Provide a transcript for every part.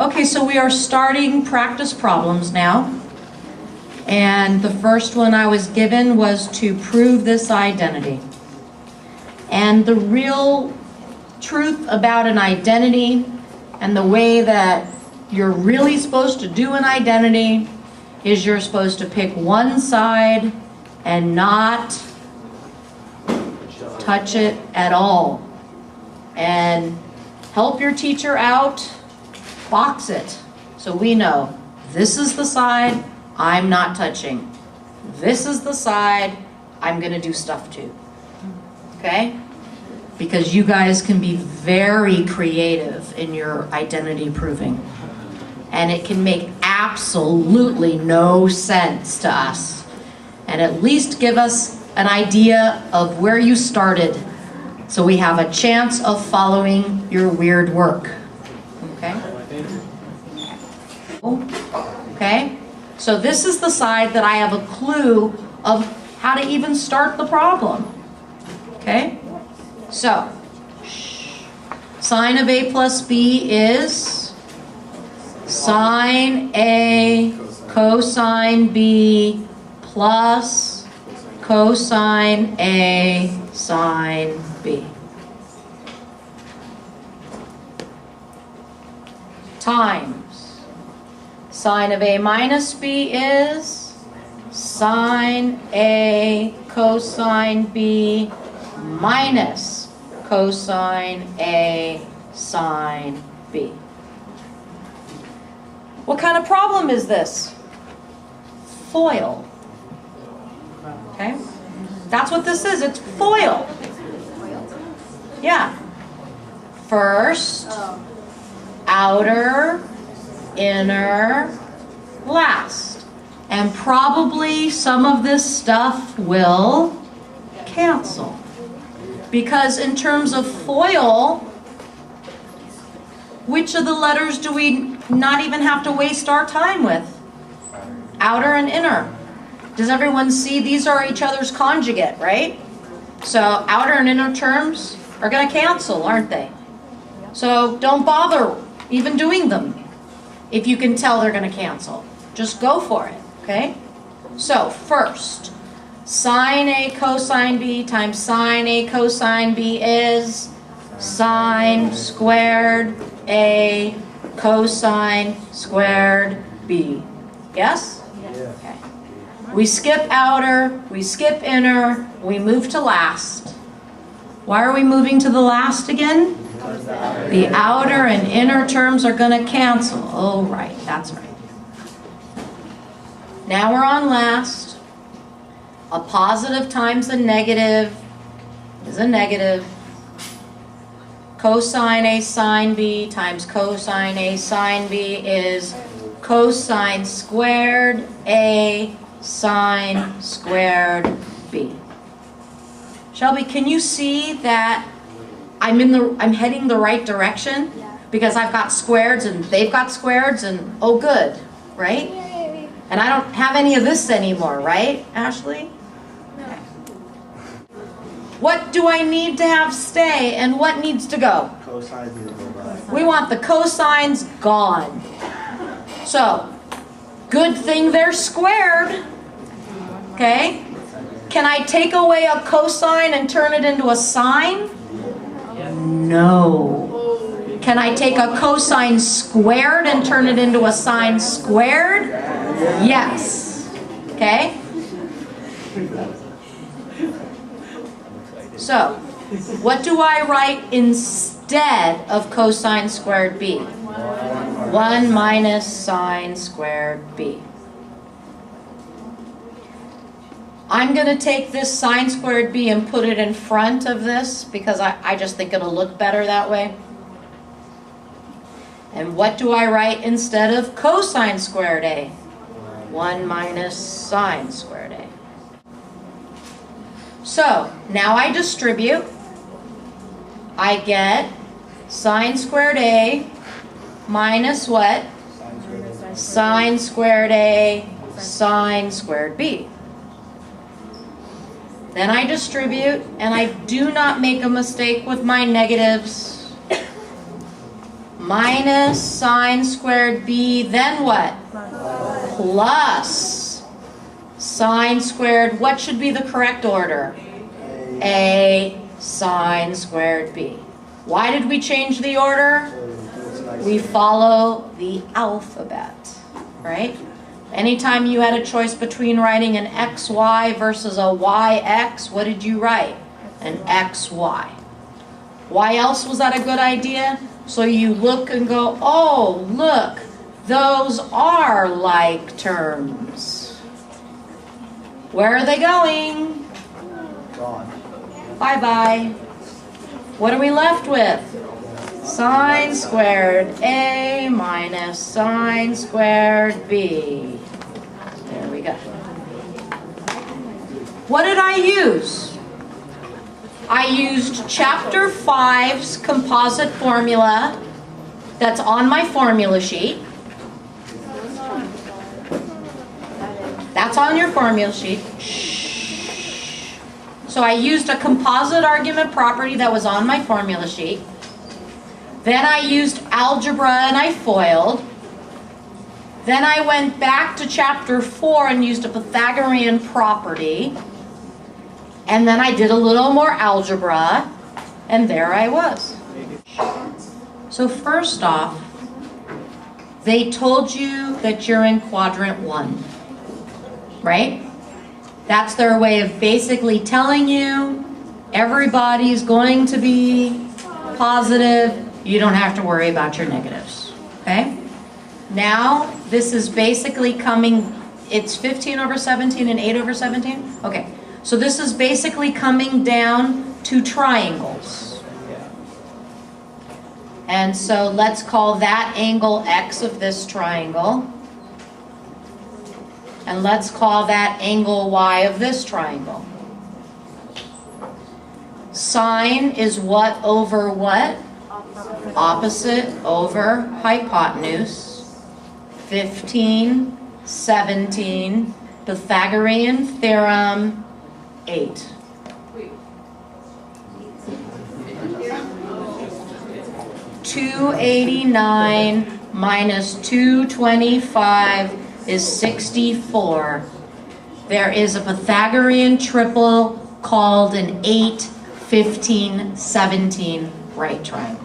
Okay, so we are starting practice problems now. And the first one I was given was to prove this identity. And the real truth about an identity and the way that you're really supposed to do an identity is you're supposed to pick one side and not touch it at all. And help your teacher out, box it, so we know this is the side I'm not touching. This is the side I'm going to do stuff to. Okay? Because you guys can be very creative in your identity proving. And it can make absolutely no sense to us. And at least give us an idea of where you started, so we have a chance of following your weird work. Okay? Okay? So this is the side that I have a clue of how to even start the problem. Okay? So, sine of A plus B is sine A cosine B plus cosine A sine B. Times sine of A minus B is sine A cosine B minus cosine A sine B. What kind of problem is this? FOIL. Okay? That's what this is. It's FOIL. Yeah. First, outer, inner, last. And probably some of this stuff will cancel. Because in terms of FOIL, which of the letters do we not even have to waste our time with? Outer and inner. Does everyone see these are each other's conjugate, right? So outer and inner terms are going to cancel, aren't they? So don't bother even doing them if you can tell they're going to cancel. Just go for it, okay? So first, sine A cosine B times sine A cosine B is sine squared A cosine squared B. Yes? Okay. We skip outer, we skip inner, we move to last. Why are we moving to the last again? The outer and inner terms are going to cancel. Oh, right, that's right. Now we're on last. A positive times a negative is a negative. Cosine A sine B times cosine A sine B is cosine squared A sine squared B. Shelby, can you see that I'm heading the right direction? Yeah. Because I've got squareds and they've got squareds and oh good, right? Yay. And I don't have any of this anymore, right, Ashley? No. Okay. What do I need to have stay and what needs to go? Cosine needs to go by. We want the cosines gone. So, good thing they're squared. Okay? Can I take away a cosine and turn it into a sine? No. Can I take a cosine squared and turn it into a sine squared? Yes. Okay? So, what do I write instead of cosine squared B? 1 minus sine squared B. I'm going to take this sine squared B and put it in front of this because I just think it'll look better that way. And what do I write instead of cosine squared A? 1 minus sine squared A. So, now I distribute. I get sine squared A minus what? Sine squared A sine squared B. Then I distribute, and I do not make a mistake with my negatives. minus sine squared b, then what? Plus sine squared, what should be the correct order? A sine squared b. Why did we change the order? We follow the alphabet, right? Anytime you had a choice between writing an xy versus a yx, what did you write? An xy. Why else was that a good idea? So you look and go, oh, look, those are like terms. Where are they going? Gone. Bye-bye. What are we left with? Sine squared A minus sine squared B. There we go. What did I use? I used chapter 5's composite formula that's on my formula sheet. That's on your formula sheet. Shh. So I used a composite argument property that was on my formula sheet. Then I used algebra and I FOILed. Then I went back to chapter 4 and used a Pythagorean property. And then I did a little more algebra, and there I was. So first off, they told you that you're in quadrant 1, right? That's their way of basically telling you everybody's going to be positive. You don't have to worry about your negatives, okay? Now, this is basically coming, it's 15 over 17 and 8 over 17? Okay, so this is basically coming down to triangles. And so let's call that angle x of this triangle. And let's call that angle y of this triangle. Sine is what over what? Opposite over hypotenuse. 15, 17, Pythagorean theorem, 8. $289 minus 225 is 64. There is a Pythagorean triple called an 8, 15, 17 right triangle.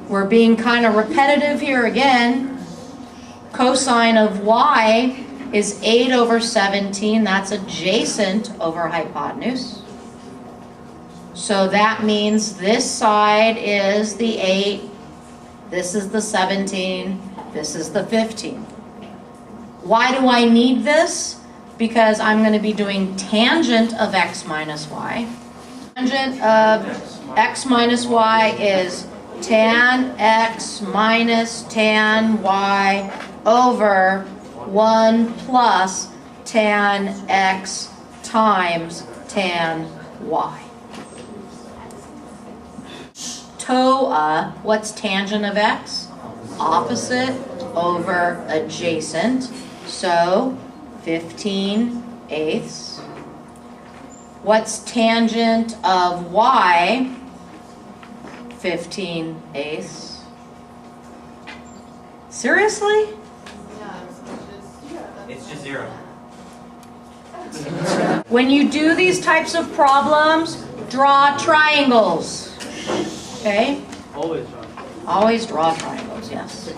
We're being kind of repetitive here again. Cosine of y is 8 over 17. That's adjacent over hypotenuse. So that means this side is the 8, this is the 17, this is the 15. Why do I need this? Because I'm going to be doing tangent of x minus y. Tangent of x minus y is tan x minus tan y over 1 plus tan x times tan y. TOA, what's tangent of x? Opposite over adjacent. So 15/8. What's tangent of y? 15/8. Seriously? It's just 0. When you do these types of problems, draw triangles. Okay? Always, Always draw triangles, yes.